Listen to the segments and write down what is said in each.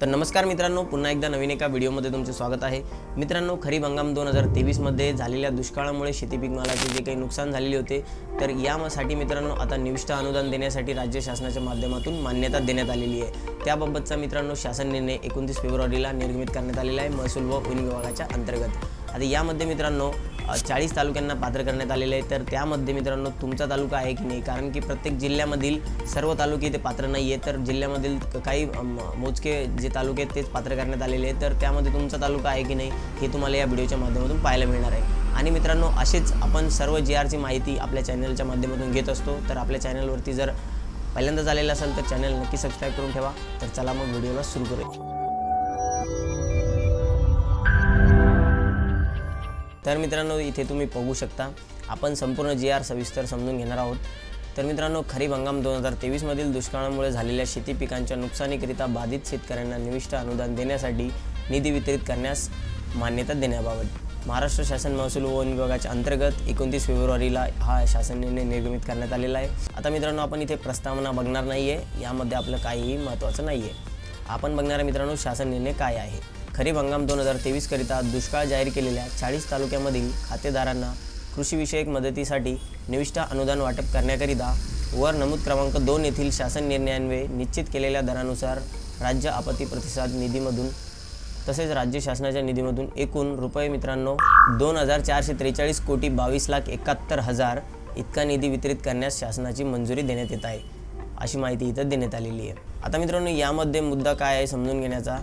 तर नमस्कार मित्रांनो, पुन्हा एकदा नवीन एका व्हिडिओमध्ये तुमचे स्वागत आहे। मित्रांनो, खरीप हंगाम 2023 मध्ये झालेल्या दुष्काळामुळे शेती पीक मालाचे जे काही नुकसान झालेले होते, तर यासाठी मित्रांनो आता निविष्ठा अनुदान देण्यासाठी राज्य शासनाच्या माध्यमातून मान्यता देण्यात आलेली आहे। त्याबाबतचा मित्रांनो शासन निर्णय 29 फेब्रुवारीला निर्गमित करण्यात आलेला आहे महसूल व वन विभागाच्या अंतर्गत। आता यामध्ये मित्रांनो 40 तालुक्यांना पात्र करण्यात आलेले आहे। तर त्यामध्ये मित्रांनो तुमचा तालुका आहे की नाही, कारण की प्रत्येक जिल्ह्यामधील सर्व तालुके इथे पात्र नाही आहे, तर जिल्ह्यामधील काही मोजके जे तालुके आहेत तेच पात्र करण्यात आलेले आहेत। तर त्यामध्ये तुमचा तालुका आहे की नाही हे तुम्हाला या व्हिडिओच्या माध्यमातून पाहायला मिळणार आहे। आणि मित्रांनो असेच आपण सर्व GRची माहिती आपल्या चॅनलच्या माध्यमातून घेत असतो। तर आपल्या चॅनलवरती जर पहिल्यांदाच आलेला असेल तर चॅनल नक्की सबस्क्राईब करून ठेवा। तर चला मग व्हिडिओला सुरू करूया। तर मित्रांनो इथे तुम्ही बघू शकता, आपण संपूर्ण GR सविस्तर समजून घेणार आहोत। तर मित्रांनो खरीप हंगाम 2023 मधील दुष्काळामुळे झालेल्या शेती पिकांच्या नुकसानीकरिता बाधित शेतकऱ्यांना निविष्ठा अनुदान देण्यासाठी निधी वितरित करण्यास मान्यता देण्याबाबत महाराष्ट्र शासन महसूल व वन विभागाच्या अंतर्गत 29 फेब्रुवारीला हा शासन निर्णय निर्गमित करण्यात आलेला आहे। आता मित्रांनो आपण इथे प्रस्तावना बघणार नाहीये, यामध्ये आपलं काहीही महत्त्वाचं नाहीये। आपण बघणार मित्रांनो शासन निर्णय काय आहे। खरीप हंगाम 2023 करिता दुष्काळ जाहीर केलेल्या 40 तालुक्यामधील खातेदारांना कृषीविषयक मदतीसाठी निविष्ठा अनुदान वाटप करण्याकरिता वर नमूद क्रमांक 2 येथील शासन निर्णयान्वये निश्चित केलेल्या दरानुसार राज्य आपत्ती प्रतिसाद निधीमधून तसेच राज्य शासनाच्या निधीमधून एकूण रुपये मित्रांनो 2443 कोटी 22,71,000 इतका निधी वितरित करण्यास शासनाची मंजुरी देण्यात येत आहे, अशी माहिती इथं देण्यात आलेली आहे। आता मित्रांनो यामध्ये मुद्दा काय आहे समजून घेण्याचा।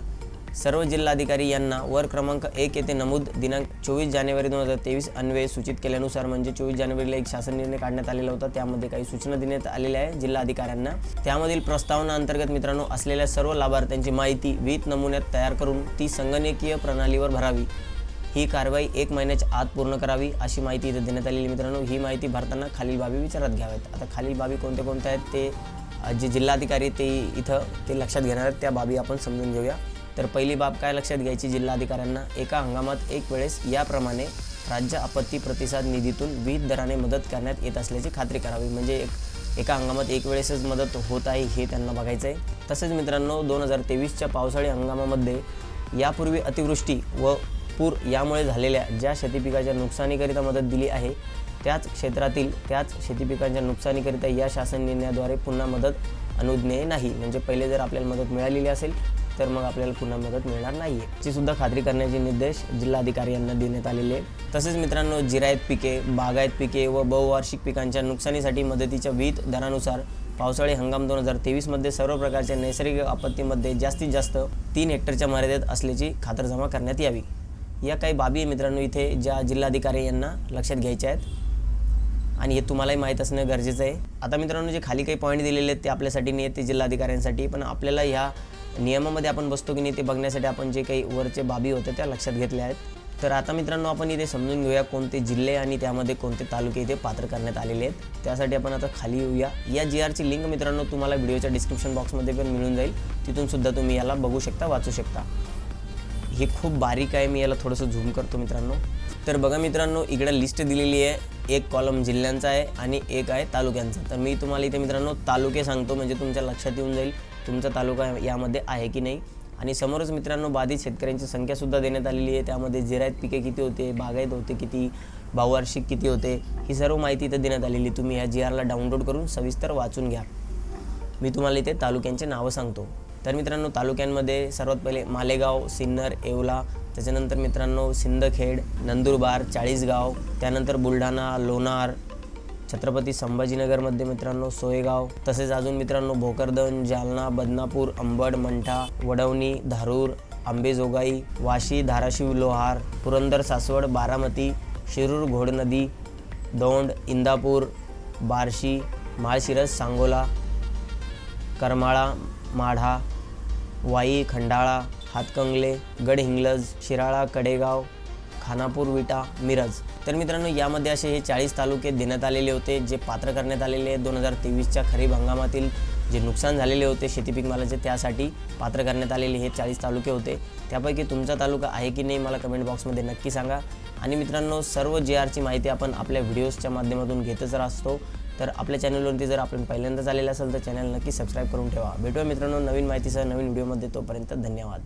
सर्व जिल्हाधिकारी यांना वर क्रमांक 1 येथे नमूद दिनांक 24 जानेवारी 2023 अन्वये सूचित केल्यानुसार, म्हणजे 24 जानेवारीला एक शासन निर्णय काढण्यात आलेला होता, त्यामध्ये काही सूचना देण्यात आलेल्या आहे जिल्हाधिकाऱ्यांना। त्यामधील प्रस्तावना अंतर्गत मित्रांनो असलेल्या सर्व लाभार्थ्यांची माहिती विहित नमुन्यात तयार करून ती संगणकीय प्रणालीवर भरावी। ही कारवाई 1 महिन्याच्या आत पूर्ण करावी, अशी माहिती इथे देण्यात आलेली मित्रांनो। ही माहिती भरताना खालील बाबी विचारात घ्याव्यात। आता खालील बाबी कोणत्या कोणत्या आहेत ते जे जिल्हाधिकारी ते लक्षात घेणार आहेत, त्या बाबी आपण समजून घेऊया। तर पहिली बाब काय लक्षात घ्यायची, जिल्हाधिकाऱ्यांना एका हंगामात एक वेळेस याप्रमाणे राज्य आपत्ती प्रतिसाद निधीतून विहित दराने मदत करण्यात येत असल्याची खात्री करावी। म्हणजे एका हंगामात एक वेळेसच मदत होत आहे हे त्यांना बघायचं आहे। तसेच मित्रांनो 2023च्या पावसाळी हंगामामध्ये यापूर्वी अतिवृष्टी व पूर यामुळे झालेल्या ज्या शेतीपिकाच्या नुकसानीकरिता मदत दिली आहे, त्याच क्षेत्रातील त्याच शेतीपिकांच्या नुकसानीकरिता या शासन निर्णयाद्वारे पुन्हा मदत अनुज्ञेय नाही। म्हणजे पहिले जर आपल्याला मदत मिळालेली असेल तर मग आपल्याला पुन्हा मदत मिळणार नाहीये, याची सुद्धा खात्री करण्याचे निर्देश जिल्हाधिकारी यांना देण्यात आलेले आहेत। तसेच मित्रांनो जिरायत पिके, बागायत पिके व बहुवार्षिक पिकांच्या नुकसानीसाठी मदतीच्या विहित दरानुसार पावसाळी हंगाम 2023 मध्ये सर्व प्रकारच्या नैसर्गिक आपत्तीमध्ये जास्तीत जास्त 3 हेक्टरच्या मर्यादेत असल्याची खातरजमा करण्यात यावी। या काही बाबी मित्रांनो इथे ज्या जिल्हाधिकारी यांना लक्षात घ्यायच्या आहेत आणि हे तुम्हालाही माहीत असणं गरजेचं आहे। आता मित्रांनो जे खाली काही पॉईंट दिलेले आहेत ते आपल्यासाठी नाही आहेत, ते जिल्हाधिकाऱ्यांसाठी, पण आपल्याला ह्या नियमामध्ये आपण बसतो की नाही ते बघण्यासाठी आपण जे काही वरचे बाबी होते त्या लक्षात घेतल्या आहेत। तर आता मित्रांनो आपण इथे समजून घेऊया कोणते जिल्हे आणि त्यामध्ये कोणते तालुके इथे पात्र करण्यात आलेले आहेत। त्यासाठी आपण आता खाली येऊया। या GRची लिंक मित्रांनो तुम्हाला व्हिडिओच्या डिस्क्रिप्शन बॉक्समध्ये पण मिळून जाईल, तिथून सुद्धा तुम्ही याला बघू शकता, वाचू शकता। हे खूप बारीक आहे, मी याला थोडंसं झूम करतो मित्रांनो। तर बघा मित्रांनो इकडे लिस्ट दिलेली आहे, एक कॉलम जिल्ह्यांचा आहे आणि एक आहे तालुक्यांचा। तर मी तुम्हाला इथे मित्रांनो तालुके सांगतो, म्हणजे तुमच्या लक्षात येऊन जाईल तुमचा तालुका यामध्ये आहे की नाही। आणि समोरच मित्रांनो बाधित शेतकऱ्यांची संख्यासुद्धा देण्यात आलेली आहे, त्यामध्ये जिरायत पिके किती होते, बागायत होते किती, बहुवार्षिक किती होते, ही सर्व माहिती इथे देण्यात आलेली। तुम्ही ह्या GRला डाउनलोड करून सविस्तर वाचून घ्या। मी तुम्हाला इथे तालुक्यांचे नावं सांगतो। तर मित्रांनो तालुक्यांमध्ये सर्वात पहिले मालेगाव, सिन्नर, येवला, त्याच्यानंतर मित्रांनो सिंदखेड, नंदुरबार, चाळीसगाव, त्यानंतर बुलढाणा, लोणार, छत्रपती संभाजीनगरमध्ये मित्रांनो सोयगाव, तसेच अजून मित्रांनो भोकरदन, जालना, बदनापूर, अंबड, मंठा, वडवणी, धारूर, अंबेजोगाई, वाशी, धाराशिव, लोहार, पुरंदर, सासवड, बारामती, शिरूर, घोडनदी, दौंड, इंदापूर, बार्शी, माळशिरस, सांगोला, करमाळा, माढा, वाई, खंडाळा, हातकंगले, गडहिंग्लज, शिराळा, कडेगाव, खानापूर, विटा, मिरज। तर मित्रांनो यामध्ये असे हे 40 तालुके देण्यात आलेले होते, जे पात्र करण्यात आलेले 2023च्या खरीप हंगामातील जे नुकसान झालेले होते शेती पीक मालाचे, त्यासाठी पात्र करण्यात आलेले हे 40 तालुके होते। त्यापैकी तुमचा तालुका आहे की नाही मला कमेंट बॉक्समध्ये नक्की सांगा। आणि मित्रांनो सर्व GRची माहिती आपण आपल्या व्हिडिओजच्या माध्यमातून घेतच असतो, तर आपल्या चॅनलवरती जर आपण पहिल्यांदाच आलेला असेल तर चॅनल नक्की सबस्क्राईब करून ठेवा. भेटूया मित्रांनो नवीन माहितीसह नवीन व्हिडिओमध्ये. तोपर्यंत धन्यवाद.